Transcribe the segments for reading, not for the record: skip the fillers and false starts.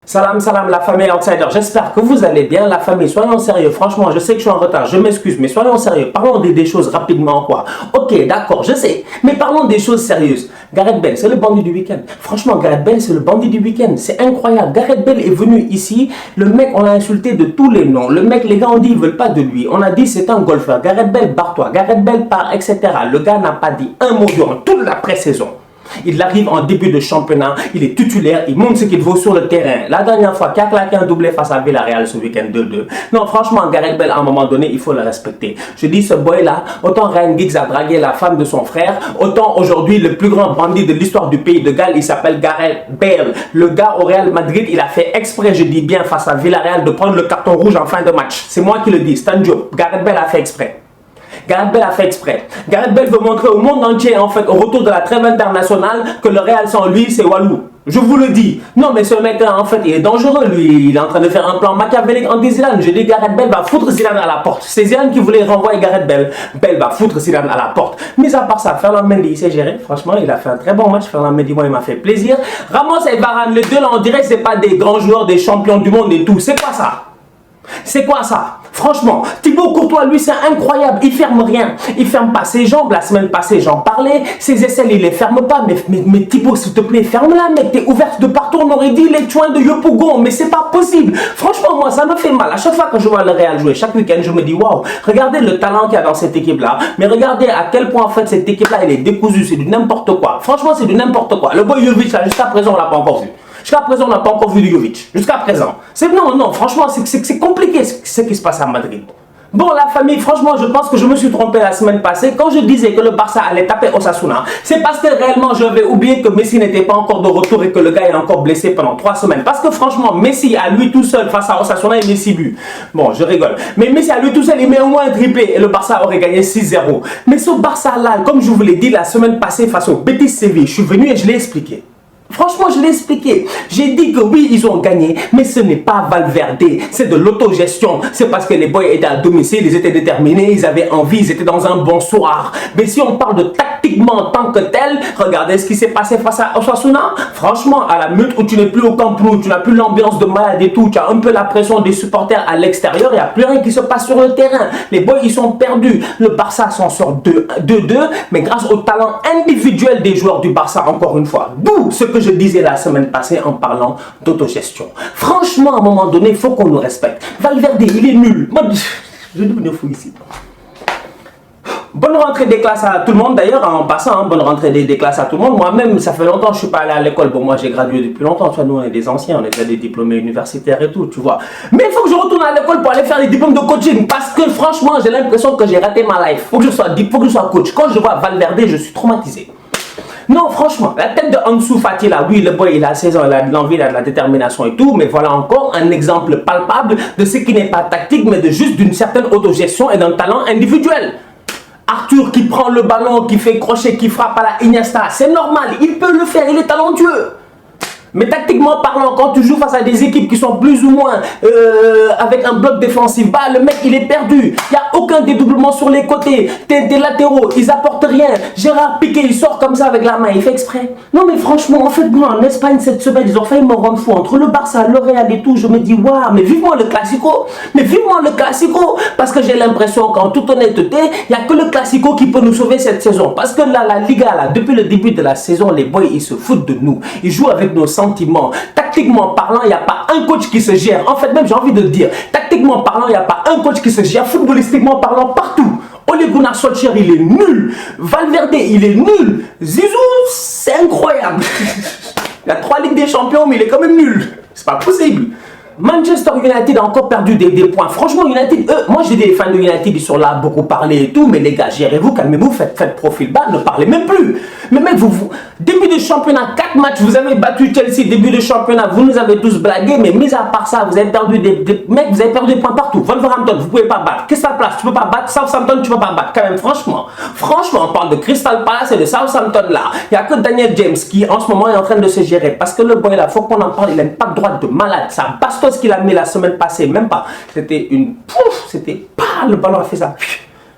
Salam, salam, la famille Outsider. J'espère que vous allez bien, la famille. Soyons sérieux. Franchement, je sais que je suis en retard. Je m'excuse, mais soyons sérieux. Parlons des choses rapidement, quoi. Ok, d'accord, je sais. Mais parlons des choses sérieuses. Gareth Bale, c'est le bandit du week-end. Franchement, Gareth Bale, c'est le bandit du week-end. C'est incroyable. Gareth Bale est venu ici. Le mec, on l'a insulté de tous les noms. Le mec, les gars ont dit, ils veulent pas de lui. On a dit, c'est un golfeur. Gareth Bale, barre-toi. Gareth Bale part, etc. Le gars n'a pas dit un mot durant toute la pré-saison. Il arrive en début de championnat, il est titulaire, il montre ce qu'il vaut sur le terrain. La dernière fois, qui a claqué un doublé face à Villarreal ce week-end 2-2. Non, franchement, Gareth Bale, à un moment donné, il faut le respecter. Je dis, ce boy-là, autant Ryan Giggs a dragué la femme de son frère, autant aujourd'hui, le plus grand bandit de l'histoire du pays de Galles, il s'appelle Gareth Bale. Le gars au Real Madrid, il a fait exprès, je dis bien, face à Villarreal, de prendre le carton rouge en fin de match. C'est moi qui le dis, Stan Diop. Gareth Bale a fait exprès. Gareth Bale a fait exprès. Gareth Bale veut montrer au monde entier, en fait, au retour de la trêve internationale, que le Real sans lui, c'est Walou. Je vous le dis. Non, mais ce mec-là, en fait, il est dangereux, lui. Il est en train de faire un plan machiavélique anti-Zidane. Je dis, Gareth Bale va foutre Zidane à la porte. C'est Zidane qui voulait renvoyer Gareth Bale. Bale va foutre Zidane à la porte. Mais à part ça, Ferland Mendy, il s'est géré. Franchement, il a fait un très bon match. Ferland Mendy, moi, il m'a fait plaisir. Ramos et Varane, les deux, là, on dirait que c'est pas des grands joueurs, des champions du monde et tout. C'est quoi ça? C'est quoi ça? Franchement, Thibaut Courtois, lui, c'est incroyable. Il ferme rien. Il ferme pas ses jambes. La semaine passée, j'en parlais. Ses aisselles, il les ferme pas. Mais Thibaut, s'il te plaît, ferme-la, mec. T'es ouverte de partout. On aurait dit les chouins de Yopougon. Mais c'est pas possible. Franchement, moi, ça me fait mal. À chaque fois que je vois le Real jouer, chaque week-end, je me dis, waouh, regardez le talent qu'il y a dans cette équipe-là. Mais regardez à quel point, en fait, cette équipe-là, elle est décousue. C'est du n'importe quoi. Franchement, c'est du n'importe quoi. Le boy Jovic, là, jusqu'à présent, on l'a pas encore vu. Jusqu'à présent, on n'a pas encore vu de Jovic. Jusqu'à présent. Non, franchement, c'est compliqué ce qui se passe à Madrid. Bon, la famille, franchement, je pense que je me suis trompé la semaine passée. Quand je disais que le Barça allait taper Osasuna, c'est parce que réellement, j'avais oublié que Messi n'était pas encore de retour et que le gars est encore blessé pendant 3 semaines. Parce que franchement, Messi, à lui tout seul, face à Osasuna, il met 6 buts. Bon, je rigole. Mais Messi, à lui tout seul, il met au moins un triplé et le Barça aurait gagné 6-0. Mais ce Barça-là, comme je vous l'ai dit la semaine passée face au Betis Séville, je suis venu et je l'ai expliqué. Franchement, je l'ai expliqué. J'ai dit que oui, ils ont gagné, mais ce n'est pas Valverde. C'est de l'autogestion. C'est parce que les boys étaient à domicile, ils étaient déterminés, ils avaient envie, ils étaient dans un bon soir. Mais si on parle de tactiquement en tant que tel, regardez ce qui s'est passé face à Osasuna. Franchement, à la minute où tu n'es plus au Camp Nou, tu n'as plus l'ambiance de malade et tout, tu as un peu la pression des supporters à l'extérieur, il n'y a plus rien qui se passe sur le terrain. Les boys, ils sont perdus. Le Barça s'en sort 2-2, mais grâce au talent individuel des joueurs du Barça, encore une fois. D'où ce que je disais la semaine passée en parlant d'autogestion. Franchement, à un moment donné, il faut qu'on nous respecte. Valverde, il est nul. Moi, je vais devenir fou ici. Bonne rentrée des classes à tout le monde. D'ailleurs, en passant, bonne rentrée des classes à tout le monde. Moi-même, ça fait longtemps que je suis pas allé à l'école. Bon, moi, j'ai gradué depuis longtemps. Tu vois, nous, on est des anciens, on est déjà des diplômés universitaires et tout, tu vois. Mais il faut que je retourne à l'école pour aller faire des diplômes de coaching. Parce que franchement, j'ai l'impression que j'ai raté ma life. Faut que je sois coach. Quand je vois Valverde, je suis traumatisé. Non, franchement, la tête de Ansu Fati, là, oui, le boy, il a 16 ans, il a de l'envie, il a de la détermination et tout, mais voilà encore un exemple palpable de ce qui n'est pas tactique, mais de juste d'une certaine autogestion et d'un talent individuel. Arthur qui prend le ballon, qui fait crochet, qui frappe à la Iniesta, c'est normal, il peut le faire, il est talentueux. Mais tactiquement parlant, quand tu joues face à des équipes qui sont plus ou moins avec un bloc défensif, bah le mec il est perdu. Il n'y a aucun dédoublement sur les côtés. Tes latéraux, ils apportent rien. Gérard Piqué, il sort comme ça avec la main, il fait exprès. Non mais franchement, en fait, moi en Espagne cette semaine, ils ont failli me rendre fou. Entre le Barça, le Real et tout, je me dis, waouh, mais vivement le Classico. Mais vivement le Classico. Parce que j'ai l'impression qu'en toute honnêteté, il n'y a que le Classico qui peut nous sauver cette saison. Parce que là, la Liga, là, depuis le début de la saison, les boys, ils se foutent de nous. Ils jouent avec nos sentiments. Tactiquement parlant, il n'y a pas un coach qui se gère. En fait, même j'ai envie de dire, tactiquement parlant, il n'y a pas un coach qui se gère. Footballistiquement parlant, partout. Ole Gunnar Solskjaer, il est nul. Valverde, il est nul. Zizou, c'est incroyable. Il a 3 Ligues des Champions, mais il est quand même nul. C'est pas possible. Manchester United a encore perdu des points. Franchement, United, moi j'ai des fans de United, ils sont là à beaucoup parler et tout, mais les gars, gérez-vous, calmez-vous, faites profil bas, ne parlez même plus. Mais mec, début de championnat, 4 matchs, vous avez battu Chelsea, début de championnat, vous nous avez tous blagué, mais mis à part ça, vous avez perdu mecs, vous avez perdu des points partout. Wolverhampton, vous pouvez pas battre. Crystal Palace, tu peux pas battre. Southampton, tu peux pas battre. Quand même, franchement, on parle de Crystal Palace et de Southampton là. Il n'y a que Daniel James qui, en ce moment, est en train de se gérer. Parce que le boy là, faut qu'on en parle, il a une patte droite de malade. Ça bastos qu'il a mis la semaine passée, même pas. C'était c'était pas le ballon a fait ça.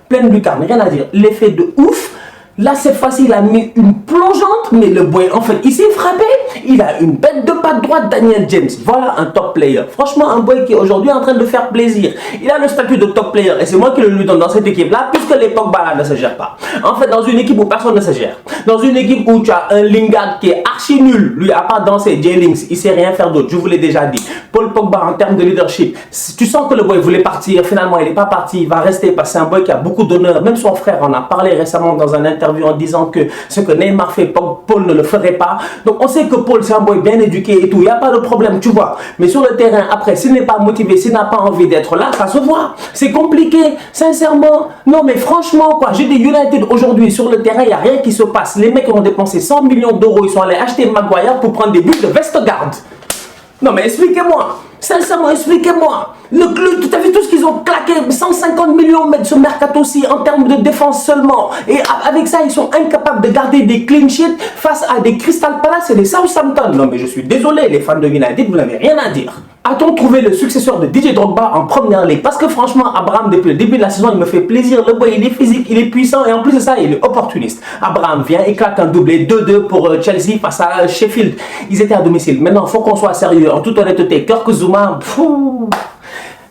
Pleine lucarne, rien à dire. L'effet de ouf. Là, cette fois-ci, il a mis une plongeante, mais le boy, en fait, il s'est frappé. Il a une bête de patte droite, Daniel James. Voilà un top player. Franchement, un boy qui est aujourd'hui en train de faire plaisir. Il a le statut de top player et c'est moi qui le lui donne dans cette équipe-là, puisque les Pogba là ne se gèrent pas. En fait, dans une équipe où personne ne se gère, dans une équipe où tu as un Lingard qui est archi nul, lui, à part danser, J-Links, il sait rien faire d'autre. Je vous l'ai déjà dit. Paul Pogba, en termes de leadership, tu sens que le boy voulait partir. Finalement, il n'est pas parti. Il va rester parce que c'est un boy qui a beaucoup d'honneur. Même son frère en a parlé récemment dans un interview en disant que ce que Neymar fait, Paul ne le ferait pas. Donc on sait que Paul c'est un boy bien éduqué et tout, il n'y a pas de problème, tu vois. Mais sur le terrain, après, s'il n'est pas motivé, s'il n'a pas envie d'être là, ça se voit. C'est compliqué, sincèrement. Non mais franchement, quoi, j'ai dit United aujourd'hui, sur le terrain, il n'y a rien qui se passe. Les mecs ont dépensé 100 millions d'euros, ils sont allés acheter Maguire pour prendre des buts de Vestergaard. Non mais expliquez-moi. Sincèrement, expliquez-moi. Le club, tu as vu tout ce qu'ils ont claqué, 150 millions mètres sur Mercato aussi en termes de défense seulement. Et avec ça, ils sont incapables de garder des clean sheets face à des Crystal Palace et des Southampton. Non mais je suis désolé, les fans de United, vous n'avez rien à dire. A-t-on trouvé le successeur de DJ Drogba en première ligue? Parce que franchement, Abraham, depuis le début de la saison, il me fait plaisir. Le boy, il est physique, il est puissant et en plus de ça, il est opportuniste. Abraham vient, éclate un doublé 2-2 pour Chelsea face à Sheffield. Ils étaient à domicile. Maintenant, il faut qu'on soit sérieux. En toute honnêteté, Kirk Zouma,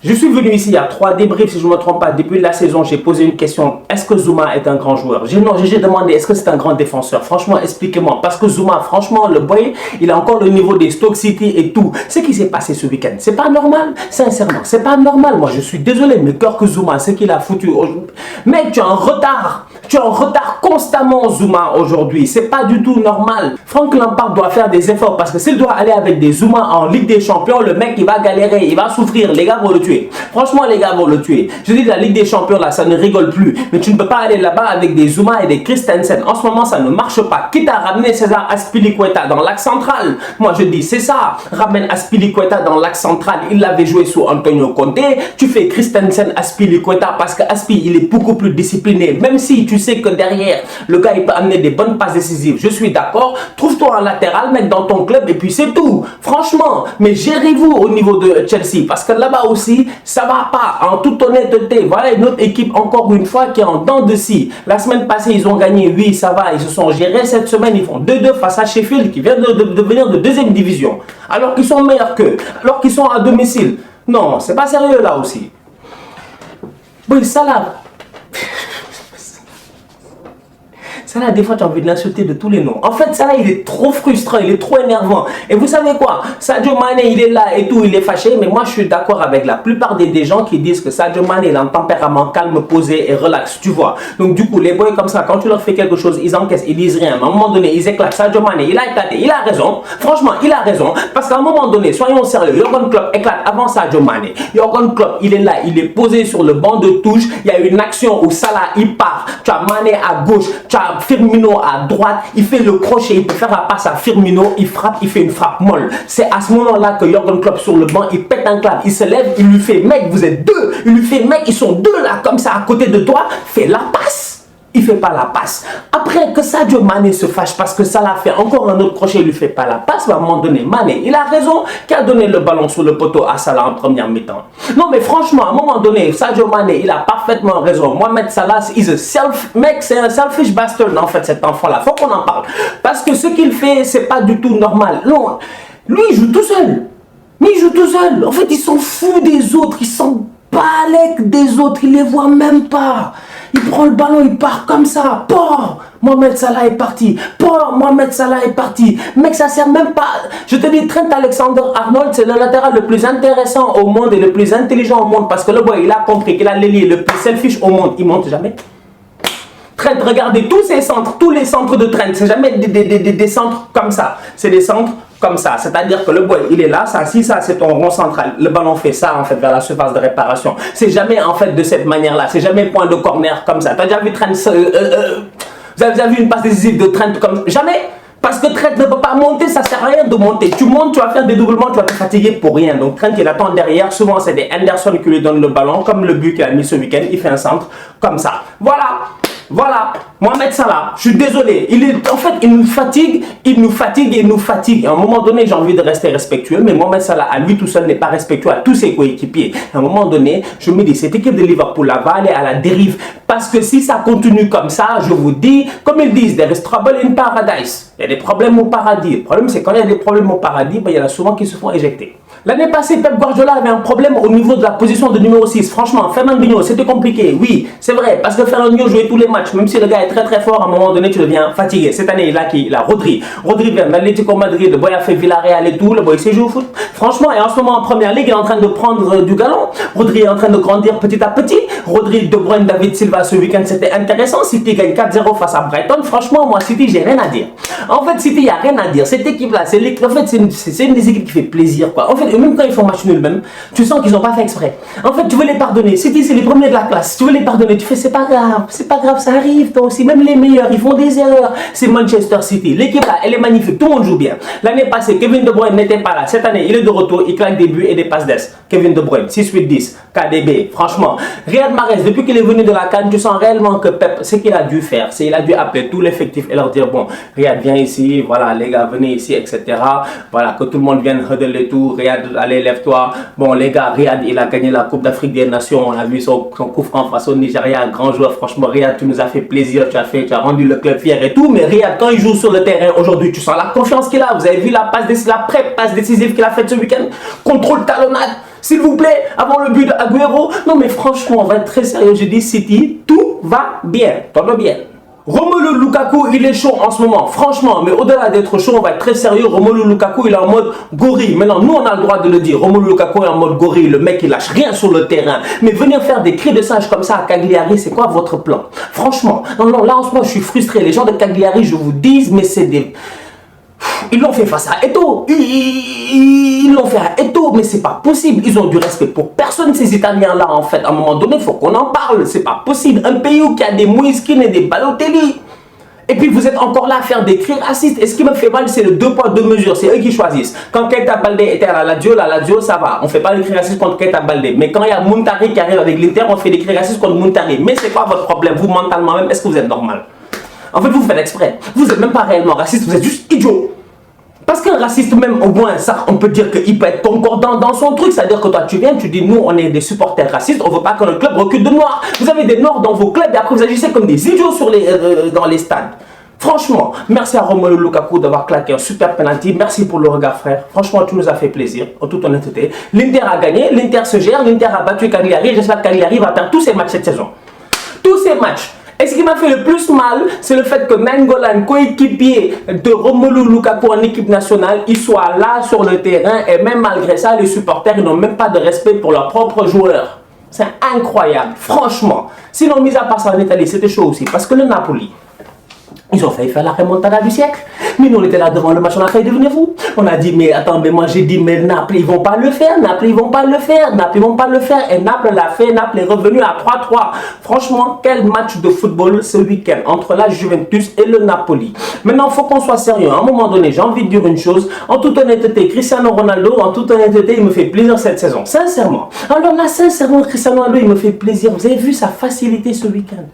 je suis venu ici, il y a 3 débriefs, si je ne me trompe pas, depuis la saison, j'ai posé une question, est-ce que Zouma est un grand joueur? Non, j'ai demandé, est-ce que c'est un grand défenseur? Franchement, expliquez-moi, parce que Zouma, franchement, le boy, il a encore le niveau des Stoke City et tout. Ce qui s'est passé ce week-end, c'est pas normal, sincèrement, c'est pas normal. Moi, je suis désolé, mais Kirk Zouma, ce qu'il a foutu aujourd'hui. Mec, tu es en retard. Tu es en retard constamment, Zouma, aujourd'hui. C'est pas du tout normal. Frank Lampard doit faire des efforts parce que s'il doit aller avec des Zouma en Ligue des Champions, le mec, il va galérer, il va souffrir. Les gars vont le tuer. Franchement, les gars vont le tuer. Je dis, la Ligue des Champions, là, ça ne rigole plus. Mais tu ne peux pas aller là-bas avec des Zouma et des Christensen. En ce moment, ça ne marche pas. Quitte à ramener César Azpilicueta dans l'axe central. Moi, je dis, c'est ça. Ramène Azpilicueta dans l'axe central. Il l'avait joué sous Antonio Conte. Tu fais Christensen Azpilicueta parce que Aspi, il est beaucoup plus discipliné. Même si tu sais que derrière, le gars, il peut amener des bonnes passes décisives. Je suis d'accord. Trouve-toi un latéral, mec, dans ton club et puis c'est tout. Franchement, mais gérez-vous au niveau de Chelsea parce que là-bas aussi, ça va pas. En toute honnêteté, voilà une autre équipe, encore une fois, qui est en dents de scie. La semaine passée, ils ont gagné. Oui, ça va. Ils se sont gérés. Cette semaine, ils font 2-2 face à Sheffield qui vient de venir de 2e division. Alors qu'ils sont meilleurs qu'eux. Alors qu'ils sont à domicile. Non, c'est pas sérieux là aussi. Oui, ça là. Ça là, des fois, tu as envie de l'insulter de tous les noms. En fait, ça là, il est trop frustrant, il est trop énervant. Et vous savez quoi? Sadio Mané, il est là et tout, il est fâché. Mais moi, je suis d'accord avec la plupart des gens qui disent que Sadio Mané, il a un tempérament calme, posé et relax, tu vois. Donc, du coup, les boys comme ça, quand tu leur fais quelque chose, ils encaissent, ils disent rien. Mais à un moment donné, ils éclatent. Sadio Mané, il a éclaté, il a raison. Franchement, il a raison. Parce qu'à un moment donné, soyons sérieux, Jürgen Klopp éclate avant Sadio Mané. Jürgen Klopp, il est là, il est posé sur le banc de touche. Il y a une action où Salah, il part. Tu as Mané à gauche, tu as Firmino à droite, il fait le crochet, il peut faire la passe à Firmino, il frappe, il fait une frappe molle. C'est à ce moment-là que Jürgen Klopp sur le banc, il pète un clap, il se lève, il lui fait, mec, vous êtes deux. Il lui fait, mec, ils sont deux là, comme ça, à côté de toi, fais la passe. Il ne fait pas la passe. Après que Sadio Mané se fâche parce que Salah fait encore un autre crochet, il ne lui fait pas la passe, à un moment donné, Mané, il a raison, qui a donné le ballon sur le poteau à Salah en première mi-temps. Non mais franchement, à un moment donné, Sadio Mané, il a parfaitement raison. Mohamed Salah, mec, c'est un selfish bastard en fait, cet enfant-là. Faut qu'on en parle. Parce que ce qu'il fait, c'est pas du tout normal. Non, lui, il joue tout seul. Mais il joue tout seul. En fait, il s'en fout des autres, il s'en balèque des autres, il les voit même pas. Il prend le ballon, il part comme ça. Port, Mohamed Salah est parti. Port, Mohamed Salah est parti. Mec, ça sert même pas. Je te dis, Trent Alexander-Arnold, c'est le latéral le plus intéressant au monde et le plus intelligent au monde. Parce que le boy, il a compris qu'il a l'ailier le plus selfish au monde. Il monte jamais. Trent, regardez tous ces centres, tous les centres de Trent. C'est jamais des centres comme ça. C'est des centres comme ça. C'est-à-dire que le boy, il est là. Ça, si ça, c'est ton rond central. Le ballon fait ça, en fait, vers la surface de réparation. C'est jamais, en fait, de cette manière-là. C'est jamais point de corner comme ça. Tu as déjà vu Trent... vous avez déjà vu une passe décisive de Trent comme... Jamais. Parce que Trent ne peut pas monter, ça sert à rien de monter. Tu montes, tu vas faire des doublements, tu vas te fatiguer pour rien. Donc Trent, il attend derrière. Souvent, c'est des Henderson qui lui donnent le ballon. Comme le but qu'il a mis ce week-end, il fait un centre comme ça. Voilà. Voilà, Mohamed Salah, je suis désolé, en fait, il nous fatigue, il nous fatigue, il nous fatigue. À un moment donné, j'ai envie de rester respectueux, mais Mohamed Salah, à lui tout seul, n'est pas respectueux à tous ses coéquipiers. À un moment donné, je me dis, cette équipe de Liverpool là, va aller à la dérive, parce que si ça continue comme ça, je vous dis, comme ils disent, there is trouble in paradise. Il y a des problèmes au paradis. Le problème, c'est quand il y a des problèmes au paradis, ben, il y en a souvent qui se font éjecter. L'année passée, Pep Guardiola avait un problème au niveau de la position de numéro 6. Franchement, Fernandinho, c'était compliqué. Oui, c'est vrai, parce que Fernandinho jouait tous les matchs. Même si le gars est très très fort, à un moment donné, tu deviens fatigué. Cette année, il a Rodri. Rodri vient d'Atlético Madrid, le boy a fait Villarreal et tout. Le boy sait jouer au foot. Franchement, et en ce moment en première ligue, il est en train de prendre du galon. Rodri est en train de grandir petit à petit. Rodri, De Bruyne, David Silva, ce week-end, c'était intéressant. City gagne 4-0 face à Brighton. Franchement, moi, City, j'ai rien à dire. En fait, City, il n'y a rien à dire. Cette équipe-là, en fait, c'est une des équipes qui fait plaisir, quoi. En fait, et même quand ils font match nul, même, tu sens qu'ils n'ont pas fait exprès. En fait, tu veux les pardonner. City, c'est les premiers de la classe. Tu veux les pardonner. Tu fais, c'est pas grave, ça arrive, toi aussi. Même les meilleurs, ils font des erreurs. C'est Manchester City. L'équipe là, elle est magnifique. Tout le monde joue bien. L'année passée, Kevin De Bruyne n'était pas là. Cette année, il est de retour. Il claque des buts et des passes d'ess. Kevin De Bruyne, 6-8-10, KDB. Franchement, Riyad Mahrez, depuis qu'il est venu de la CAN, tu sens réellement que Pep, ce qu'il a dû faire, c'est qu'il a dû appeler tout l'effectif et leur dire, bon, Riyad, viens ici, voilà, les gars, venez ici, etc. Voilà, que tout le monde vienne huddle et tout. Riyad, allez, lève-toi. Bon, les gars, Riyad, il a gagné la Coupe d'Afrique des Nations. On a vu son coup franc face au Nigeria, grand joueur. Franchement, Riyad, tu nous as fait plaisir. Tu as rendu le club fier et tout. Mais Riyad, quand il joue sur le terrain aujourd'hui, tu sens la confiance qu'il a. Vous avez vu la pré-passe décisive qu'il a faite ce week-end. Contrôle talonnade, s'il vous plaît, avant le but d'Aguero. Non, mais franchement, on va être très sérieux. Je dis City, tout va bien. Tout va bien. Romelu Lukaku, il est chaud en ce moment, franchement, mais au-delà d'être chaud, on va être très sérieux. Romelu Lukaku, il est en mode gorille. Maintenant, nous, on a le droit de le dire. Romelu Lukaku est en mode gorille. Le mec, il lâche rien sur le terrain. Mais venir faire des cris de singe comme ça à Cagliari, c'est quoi votre plan? Franchement, non, là, en ce moment, je suis frustré. Les gens de Cagliari, je vous dis, mais c'est des... Ils l'ont fait face à Eto'o. Ils l'ont fait à Eto'o, mais c'est pas possible. Ils ont du respect pour personne, ces Italiens-là, en fait. À un moment donné, il faut qu'on en parle. C'est pas possible. Un pays où il y a des Moïskine et des Balotelli. Et puis vous êtes encore là à faire des cris racistes. Et ce qui me fait mal, c'est le 2 poids 2 mesures. C'est eux qui choisissent. Quand Keita Baldé était à la Lazio, ça va. On ne fait pas des cris racistes contre Keita Baldé. Mais quand il y a Muntari qui arrive avec l'Inter, on fait des cris racistes contre Muntari. Mais c'est quoi votre problème? Vous, mentalement même, est-ce que vous êtes normal? En fait, vous faites exprès. Vous n'êtes même pas réellement raciste, vous êtes juste idiot. Parce qu'un raciste, même au moins, ça, on peut dire qu'il peut être concordant dans son truc. C'est-à-dire que toi, tu viens, tu dis, nous, on est des supporters racistes, on ne veut pas que notre club recule de noirs. Vous avez des noirs dans vos clubs et après, vous agissez comme des idiots dans les stades. Franchement, merci à Romelu Lukaku d'avoir claqué un super penalty. Merci pour le regard, frère. Franchement, tu nous as fait plaisir, en toute honnêteté. L'Inter a gagné, l'Inter se gère, l'Inter a battu Cagliari. J'espère que Cagliari va perdre tous ses matchs cette saison. Tous ces matchs. Et ce qui m'a fait le plus mal, c'est le fait que Nainggolan, coéquipier de Romelu Lukaku en équipe nationale, il soit là sur le terrain et même malgré ça, les supporters n'ont même pas de respect pour leurs propres joueurs. C'est incroyable, franchement. Sinon, mis à part ça en Italie, c'était chaud aussi parce que le Napoli, ils ont failli faire la remontada du siècle. Mais nous, on était là devant le match, on a failli devenir fou. On a dit, mais attends, mais moi j'ai dit, mais Naples, ils vont pas le faire. Naples, ils vont pas le faire. Naples, ils vont pas le faire. Et Naples l'a fait. Naples est revenu à 3-3. Franchement, quel match de football ce week-end entre la Juventus et le Napoli. Maintenant, il faut qu'on soit sérieux. À un moment donné, j'ai envie de dire une chose. En toute honnêteté, Cristiano Ronaldo, en toute honnêteté, il me fait plaisir cette saison. Sincèrement. Alors là, sincèrement, Cristiano Ronaldo, il me fait plaisir. Vous avez vu sa facilité ce week-end.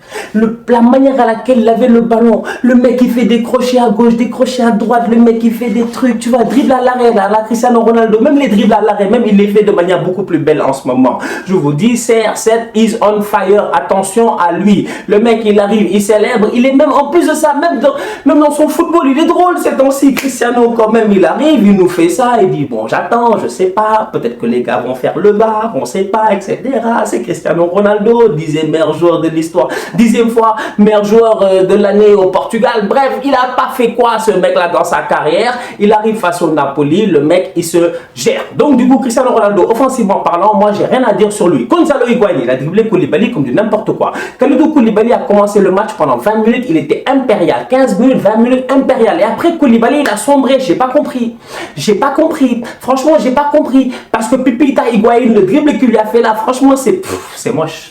La manière à laquelle il avait le ballon. Le mec qui fait des crochets à gauche, des crochets à droite, le mec qui fait des trucs, tu vois, dribble à l'arrêt, là, Cristiano Ronaldo, même les dribbles à l'arrêt, même il les fait de manière beaucoup plus belle en ce moment. Je vous dis, CR7 is on fire, attention à lui. Le mec, il arrive, il célèbre, il est même, en plus de ça, même dans son football, il est drôle ces temps-ci. Cristiano, quand même, il arrive, il nous fait ça, il dit, bon, j'attends, je sais pas, peut-être que les gars vont faire le bar, on sait pas, etc. C'est Cristiano Ronaldo, 10e meilleur joueur de l'histoire, 10e fois meilleur joueur de l'année au Portugal. Bref, il n'a pas fait quoi ce mec-là dans sa carrière. Il arrive face au Napoli, le mec, il se gère. Donc du coup, Cristiano Ronaldo, offensivement parlant, moi, j'ai rien à dire sur lui. Gonzalo Higuaín, il a dribblé Koulibaly comme du n'importe quoi. Kalidou Koulibaly a commencé le match pendant 20 minutes, il était impérial. 15 minutes, 20 minutes, impérial. Et après, Koulibaly, il a sombré. J'ai pas compris. J'ai pas compris. Franchement, j'ai pas compris. Parce que Pipita Higuaín, le dribble qu'il lui a fait là, franchement, c'est moche.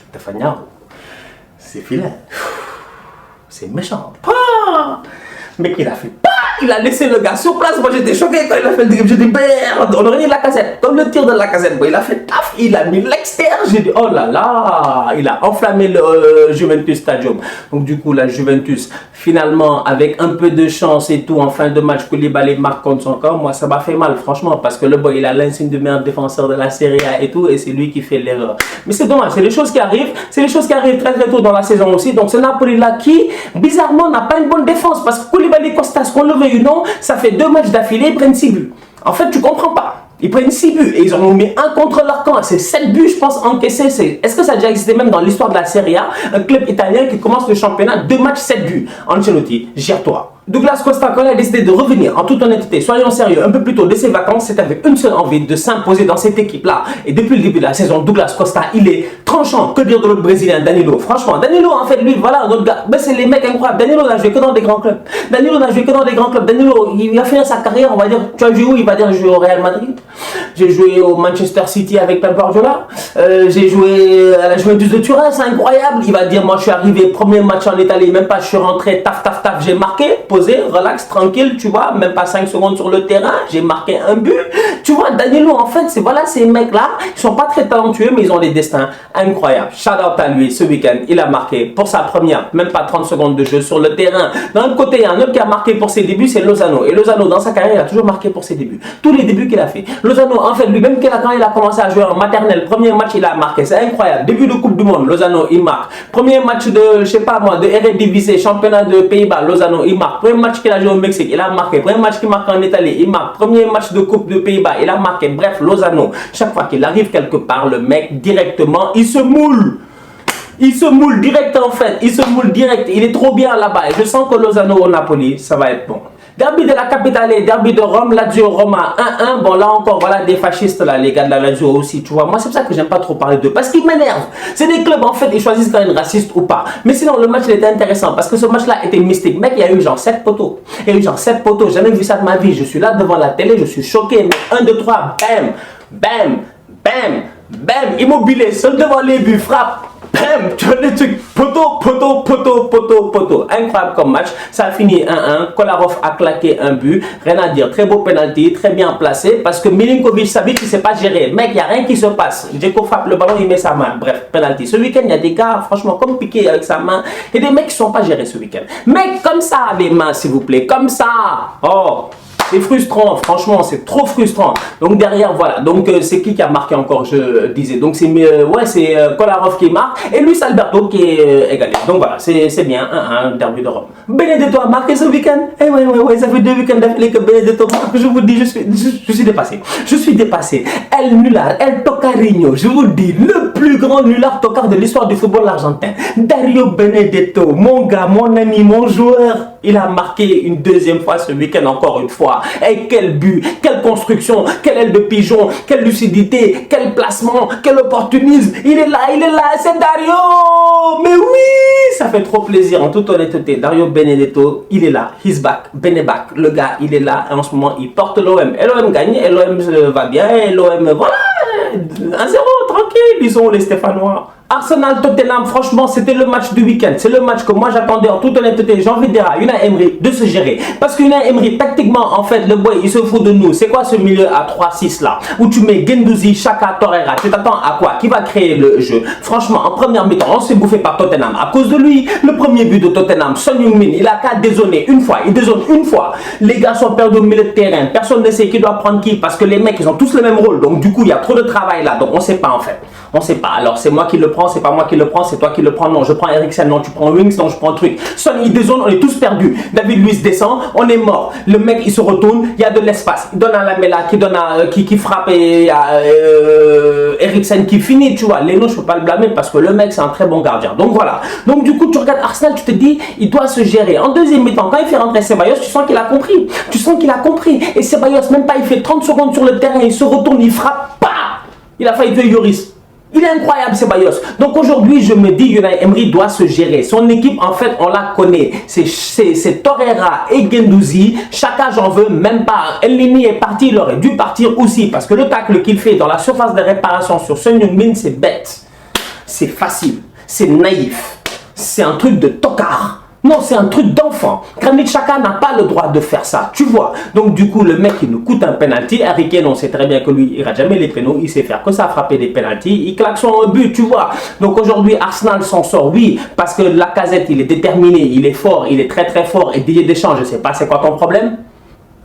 Stefania, c'est filet. C'est méchant. Ah, Mais qu'il a fait pas, il a laissé le gars sur place. Moi j'étais choqué quand il a fait le dribble. J'ai dit merde, on aurait dit Lacazette, comme le tir de Lacazette. Bon, il a fait taf, il a mis l'extérieur. J'ai dit oh là là, il a enflammé le Juventus Stadium. Donc du coup la Juventus, finalement avec un peu de chance et tout, en fin de match, Koulibaly marque contre son camp. Moi ça m'a fait mal franchement parce que le boy il a l'insigne de meilleur défenseur de la Serie A et tout, et c'est lui qui fait l'erreur. Mais c'est dommage, c'est les choses qui arrivent, c'est les choses qui arrivent très très tôt dans la saison aussi. Donc ce Napoli là qui bizarrement n'a pas une bonne défense parce que Koulibaly, Costas, qu'on le veuille ou non, ça fait 2 matchs d'affilée, ils prennent 6 buts. En fait, tu comprends pas. Ils prennent 6 buts et ils en ont mis un contre leur camp. C'est 7 buts, je pense, encaissés. Est-ce que ça a déjà existé même dans l'histoire de la Serie A? Un club italien qui commence le championnat, 2 matchs, 7 buts. Ancelotti, gère-toi. Douglas Costa, quand il a décidé de revenir, en toute honnêteté, soyons sérieux, un peu plus tôt de ses vacances, c'est avec une seule envie de s'imposer dans cette équipe-là. Et depuis le début de la saison, Douglas Costa, il est tranchant. Que dire de l'autre Brésilien, Danilo? Franchement, Danilo, en fait, lui, voilà, un autre gars. Ben, c'est les mecs incroyables. Danilo n'a joué que dans des grands clubs. Danilo n'a joué que dans des grands clubs. Danilo, il a fini sa carrière, on va dire, tu as joué où? Il va dire, j'ai joué au Real Madrid. J'ai joué au Manchester City avec Pep Guardiola. J'ai joué à la Juventus de Turin, c'est incroyable. Il va dire, moi, je suis arrivé, premier match en Italie, même pas, je suis rentré, taf, taf, taf, j'ai marqué, posé, relax, tranquille, tu vois, même pas 5 secondes sur le terrain, j'ai marqué un but. Tu vois, Danilo, en fait, c'est voilà, ces mecs-là, ils sont pas très talentueux, mais ils ont des destins incroyables. Shout out à lui, ce week-end, il a marqué pour sa première, même pas 30 secondes de jeu sur le terrain. D'un autre côté, il y a un autre qui a marqué pour ses débuts, c'est Lozano. Et Lozano, dans sa carrière, il a toujours marqué pour ses débuts. Tous les débuts qu'il a fait. Lozano, en fait, lui-même, quand il a commencé à jouer en maternelle, premier match, il a marqué. C'est incroyable. Début de Coupe du Monde, Lozano, il marque. Premier match de, je sais pas moi, de Eredivisie, championnat de Pays-Bas, Lozano, il marque. Premier match qu'il a joué au Mexique, il a marqué. Premier match qu'il marque en Italie, il marque. Premier match de Coupe de Pays-Bas, il a marqué. Bref, Lozano, chaque fois qu'il arrive quelque part, le mec, directement, il se moule. Il se moule direct en fait. Il se moule direct. Il est trop bien là-bas. Et je sens que Lozano au Napoli, ça va être bon. Derby de la capitale, derby de Rome, Lazio Roma 1-1. Bon là encore, voilà des fascistes là, les gars de la Lazio aussi, tu vois. Moi c'est pour ça que j'aime pas trop parler d'eux, parce qu'ils m'énervent. C'est des clubs en fait, ils choisissent quand même raciste ou pas. Mais sinon le match il était intéressant, parce que ce match là était mystique. Mec, il y a eu genre 7 poteaux. Il y a eu genre 7 poteaux, jamais vu ça de ma vie. Je suis là devant la télé, je suis choqué. Mais 1, 2, 3, bam, bam, bam, bam, immobilier, seul devant les buts, frappe. Bam, tu vois les trucs, poteau, poteau, poteau, poteau, poteau. Incroyable comme match. Ça a fini 1-1. Kolarov a claqué un but. Rien à dire. Très beau penalty, très bien placé. Parce que Milinkovic Savic, il ne sait pas gérer. Mec, il n'y a rien qui se passe. Djeko frappe le ballon, il met sa main. Bref, penalty. Ce week-end, il y a des gars, franchement, comme Piqué avec sa main. Et des mecs qui ne sont pas gérés ce week-end. Mec, comme ça, les mains, s'il vous plaît. Comme ça. Oh. C'est frustrant, franchement, c'est trop frustrant. Donc derrière, voilà. Donc c'est qui a marqué encore, je disais. Donc c'est Kolarov qui marque et Luis Alberto qui est égalé. Donc voilà, c'est bien, un derby de Rome. Benedetto a marqué ce week-end. Eh ouais, ça fait 2 week-ends d'affilée que Benedetto marque. Je vous dis, je suis dépassé. Je suis dépassé. El Nular, El Tocarino, je vous dis, le plus grand nulard tocard de l'histoire du football argentin. Dario Benedetto, mon gars, mon ami, mon joueur. Il a marqué une deuxième fois ce week-end, encore une fois. Et quel but, quelle construction, quelle aile de pigeon, quelle lucidité, quel placement, quel opportunisme. Il est là, c'est Dario. Mais oui, ça fait trop plaisir en toute honnêteté. Dario Benedetto, il est là, he's back, Beneback. Le gars, il est là, en ce moment, il porte l'OM. Et l'OM gagne, et l'OM va bien, et l'OM, voilà, 1-0, tranquille, ils ont les Stéphanois. Arsenal-Tottenham, franchement, c'était le match du week-end. C'est le match que moi j'attendais en toute honnêteté. J'ai envie de dire à Unai Emery de se gérer. Parce que Unai Emery, tactiquement, en fait, le boy, il se fout de nous. C'est quoi ce milieu à 3-6 là? Où tu mets Guendouzi, Xhaka, Torreira. Tu t'attends à quoi? Qui va créer le jeu? Franchement, en première mi-temps, on s'est bouffé par Tottenham. À cause de lui, le premier but de Tottenham, Son Heung-min, il a qu'à dézoner une fois. Il dézone une fois. Les gars sont perdus au milieu de terrain. Personne ne sait qui doit prendre qui. Parce que les mecs, ils ont tous le même rôle. Donc, du coup, il y a trop de travail là. Donc, on ne sait pas en fait. On ne sait pas. Alors, c'est moi qui le prends, c'est pas moi qui le prends, c'est toi qui le prends. Non, je prends Eriksen, non, tu prends Wings, non, je prends truc. Son, il dézone, on est tous perdus. David Luiz descend, on est mort. Le mec, il se retourne, il y a de l'espace. Il donne à Lamela, qui frappe et il y a Eriksen qui finit, tu vois. Leno, je peux pas le blâmer parce que le mec, c'est un très bon gardien. Donc voilà. Donc du coup, tu regardes Arsenal, tu te dis, il doit se gérer. En deuxième mi-temps, quand il fait rentrer Ceballos, tu sens qu'il a compris. Tu sens qu'il a compris. Et Ceballos, même pas, il fait 30 secondes sur le terrain, il se retourne, il frappe, pas. Il a failli tuer Yoris. Il est incroyable, Ceballos. Donc aujourd'hui, je me dis, Unai Emery doit se gérer. Son équipe, en fait, on la connaît. C'est Torreira et Guendouzi. Chacun, j'en veux même pas. Elneny est parti, il aurait dû partir aussi. Parce que le tacle qu'il fait dans la surface de réparation sur Son Heung-min, c'est bête. C'est facile. C'est naïf. C'est un truc de tocard. Non, c'est un truc d'enfant. Granit Xhaka n'a pas le droit de faire ça, tu vois. Donc du coup, le mec, il nous coûte un penalty. Harry Kane, on sait très bien que lui, il rate jamais les pénaux. Il sait faire que ça, frapper des penalties. Il claque son but, tu vois. Donc aujourd'hui, Arsenal s'en sort, oui, parce que Lacazette, il est déterminé, il est fort, il est très très fort. Et Didier Deschamps, je sais pas, c'est quoi ton problème?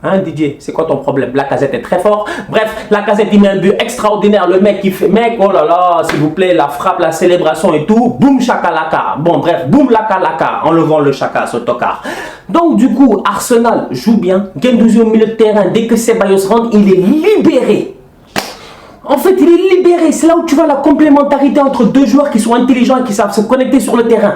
Hein, Didier, c'est quoi ton problème? Lacazette est très fort. Bref, Lacazette, il met un but extraordinaire. Le mec, il fait, mec, oh là là, s'il vous plaît, la frappe, la célébration et tout. Boum, chakalaka. Bon, bref, boum, lakalaka. Enlevant le chaka, ce tocard. Donc, du coup, Arsenal joue bien. Guendouzi au milieu de terrain. Dès que Ceballos rentre, il est libéré. En fait, il est libéré. C'est là où tu vois la complémentarité entre deux joueurs qui sont intelligents et qui savent se connecter sur le terrain.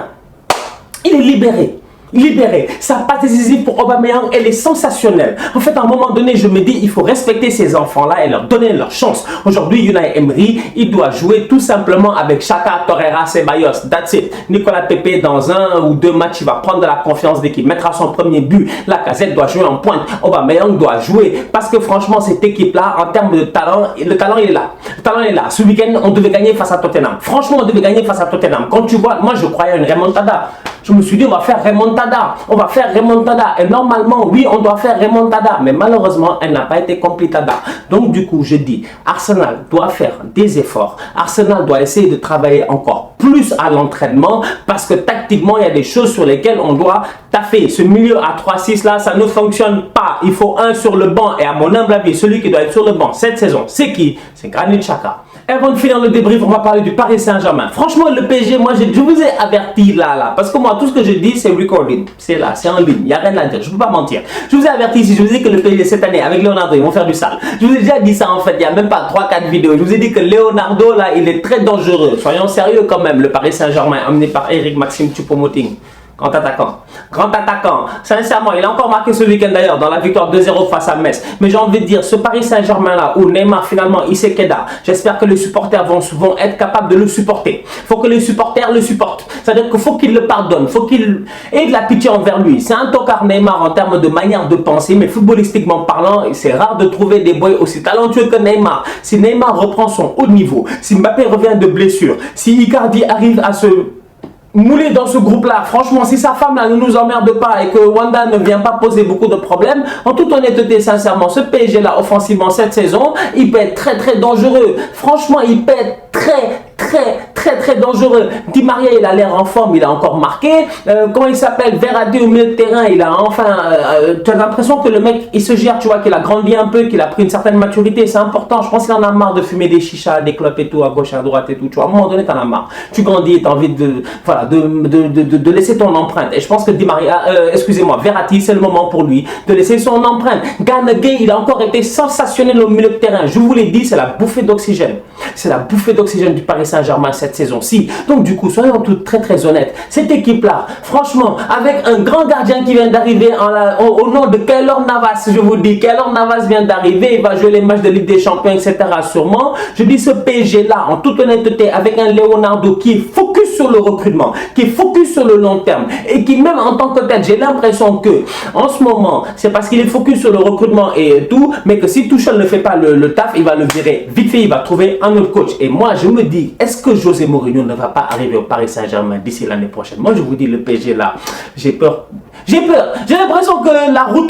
Il est libéré. Libéré. Sa passe décisive pour Aubameyang, elle est sensationnelle. En fait, à un moment donné, je me dis, il faut respecter ces enfants-là et leur donner leur chance. Aujourd'hui, Unai Emery, il doit jouer tout simplement avec Xhaka, Torreira, Ceballos. That's it. Nicolas Pepe, dans 1 ou 2 matchs, il va prendre de la confiance d'équipe, mettra son premier but. Lacazette doit jouer en pointe. Aubameyang doit jouer. Parce que franchement, cette équipe-là, en termes de talent, le talent, il est là. Le talent, il est là. Ce week-end, on devait gagner face à Tottenham. Franchement, on devait gagner face à Tottenham. Quand tu vois, moi, je croyais à une remontada. Je me suis dit, on va faire remontada. On va faire remontada. Et normalement, oui, on doit faire remontada. Mais malheureusement, elle n'a pas été completada. Donc, du coup, je dis, Arsenal doit faire des efforts. Arsenal doit essayer de travailler encore plus à l'entraînement. Parce que tactiquement, il y a des choses sur lesquelles on doit taffer. Ce milieu à 3-6 là, ça ne fonctionne pas. Il faut un sur le banc. Et à mon humble avis, celui qui doit être sur le banc cette saison, c'est qui? C'est Granit Xhaka. Et avant de finir le débrief, on va parler du Paris Saint-Germain. Franchement, le PSG, moi, je vous ai averti là. Parce que moi, tout ce que je dis, c'est recording. C'est là, c'est en ligne. Il n'y a rien à dire. Je ne peux pas mentir. Je vous ai averti ici. Je vous ai dit que le PSG, cette année, avec Leonardo, ils vont faire du sale. Je vous ai déjà dit ça, en fait. Il n'y a même pas 3-4 vidéos. Je vous ai dit que Leonardo, là, il est très dangereux. Soyons sérieux quand même. Le Paris Saint-Germain, emmené par Eric Maxime Choupo-Moting. Grand attaquant. Grand attaquant. Sincèrement, il a encore marqué ce week-end d'ailleurs dans la victoire 2-0 face à Metz. Mais j'ai envie de dire, ce Paris Saint-Germain là, où Neymar finalement, il s'est queda. J'espère que les supporters vont être capables de le supporter. Il faut que les supporters le supportent. C'est-à-dire qu'il faut qu'ils le pardonnent. Il faut qu'il ait de la pitié envers lui. C'est un tocard Neymar en termes de manière de penser. Mais footballistiquement parlant, c'est rare de trouver des boys aussi talentueux que Neymar. Si Neymar reprend son haut niveau, si Mbappé revient de blessure, si Icardi arrive à se mouler dans ce groupe-là, franchement, si sa femme là ne nous emmerde pas et que Wanda ne vient pas poser beaucoup de problèmes, en toute honnêteté, sincèrement, ce PSG là, offensivement cette saison, il peut être très très dangereux. Franchement, il peut être très dangereux. Di Maria, il a l'air en forme, il a encore marqué. Quand il s'appelle Verratti au milieu de terrain, il a enfin, tu as l'impression que le mec, il se gère, tu vois, qu'il a grandi un peu, qu'il a pris une certaine maturité, c'est important. Je pense qu'il en a marre de fumer des chichas, des clopes et tout, à gauche, à droite et tout, tu vois. À un moment donné, t'en as marre. Tu grandis et t'as envie de laisser ton empreinte. Et je pense que Di Maria, excusez-moi, Verratti, c'est le moment pour lui de laisser son empreinte. Gana Gueye, il a encore été sensationnel au milieu de terrain. Je vous l'ai dit, c'est la bouffée d'oxygène. C'est la bouffée d'oxygène du Paris Saint-Germain cette saison-ci. Donc du coup, soyons tous très honnêtes. Cette équipe-là, franchement, avec un grand gardien qui vient d'arriver au nom de Keylor Navas, je vous dis, Keylor Navas vient d'arriver, il va jouer les matchs de Ligue des Champions, etc. sûrement. Je dis ce PSG-là, en toute honnêteté, avec un Leonardo qui est focus sur le recrutement, qui est focus sur le long terme, et qui même en tant que tel, j'ai l'impression que, en ce moment, c'est parce qu'il est focus sur le recrutement et tout, mais que si Tuchel ne fait pas le taf, il va le virer. Vite fait, il va trouver un autre coach. Et moi, je me dis, est-ce que José Mourinho ne va pas arriver au Paris Saint-Germain d'ici l'année prochaine? Moi, je vous dis, le PSG là, j'ai peur. J'ai peur. J'ai l'impression que la roue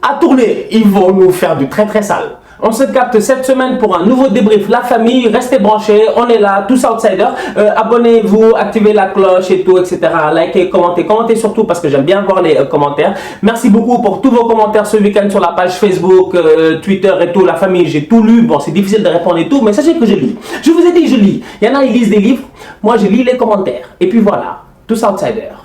a tourné. Ils vont nous faire du très sale. On se capte cette semaine pour un nouveau débrief. La famille, restez branchés. On est là, tous outsiders. Abonnez-vous, activez la cloche et tout, etc. Likez, commentez. Commentez surtout parce que j'aime bien voir les commentaires. Merci beaucoup pour tous vos commentaires ce week-end sur la page Facebook, Twitter et tout. La famille, j'ai tout lu. Bon, c'est difficile de répondre et tout, mais sachez que je lis. Je vous ai dit, je lis. Il y en a, ils lisent des livres. Moi, je lis les commentaires. Et puis voilà, tous outsiders.